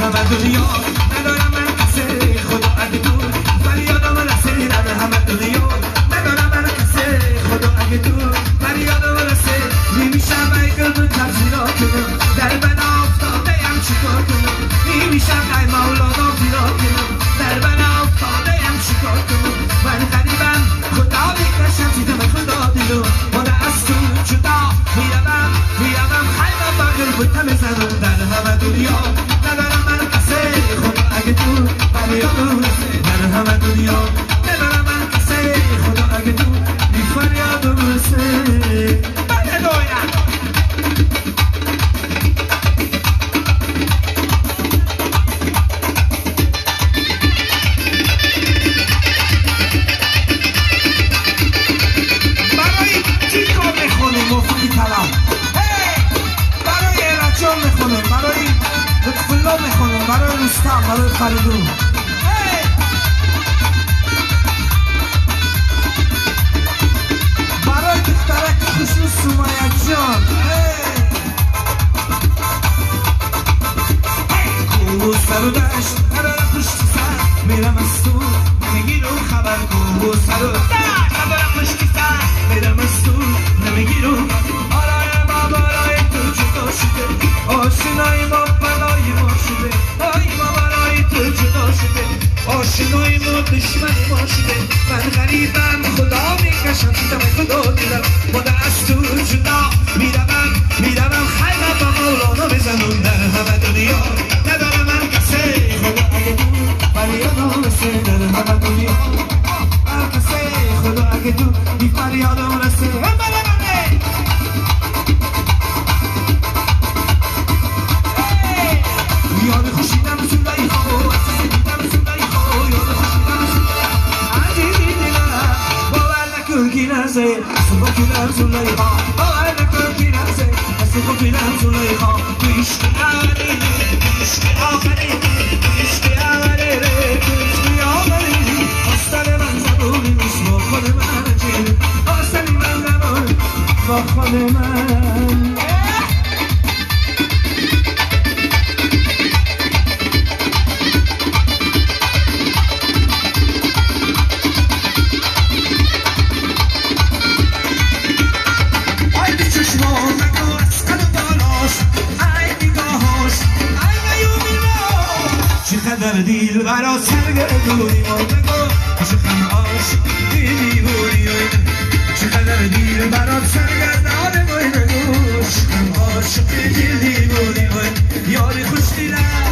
همه دنیا ندارم من کسی خدا اگه تو فریادم رسه در همه دنیا ندارم من کسی خدا اگه تو فریادم رسه نمیشم بیگل به تفسیرات کنم در بنا افتاده ام چیکار کنم نمیشم ای مولانا پیرا کنم در بنا افتاده ام چیکار کنم من غریبم خدا میکشم چیزم خدا دیلو ماده از تو جدا میروم خیلی بغل بودم زنم در همه دنیا ندارم من کسی خدا اگه تو فریادم رسه در همه دنیا ندارم من کسی خدا اگه تو بی فریادم رسه بله دویم برای چیکو میخونیم مفتی کلام برای رجام میخونیم برای لطفالله میخونیم برای رستم برای فریدون برای دخترک خصوص سمیه جان کوه سر و دشت ندارم پشت سر میرم از تو نمیگیرم خبر کوه سر و دشت ندارم پشت سر میرم از تو نمیگیرم آرای ما برای تو جدا شده آشنای ما بلای ما شده آی ما برای تو جدا شده آشنای ما دشمنی ما شده من غریبم خدا میکشم چیزم خدا دیدم ماده از تو جدا میروم خیلی با مولانا بزنم در همه دنیا ندارم من کسی خدا اگه تو فریادم رسه در همه دنیا هر کسی خدا اگه تو بی فریادم رسه یاد خوشیدم زلیخا اصلا دیدم زلیخا یاد خوشیدم زلیخا عزیزی دلم باور نکن کی نرسه اصلا خوشیدم زلیخا باور نکن کی نرسه اصلا خوشیدم زلیخا تو عشق آوریده تو عشق آفریده تو عشق آوریده تو عشق آوریده آستان من زبونی نیست با خود من جیده آستانی من زبونی با خود من چقدر دیل برا سرگردونی ما بگو چقدر عاشق دیدی بودی چقدر دیل برا سرگردونی ما بگو چقدر عاشق دیدی بودی یاری خوش دیدم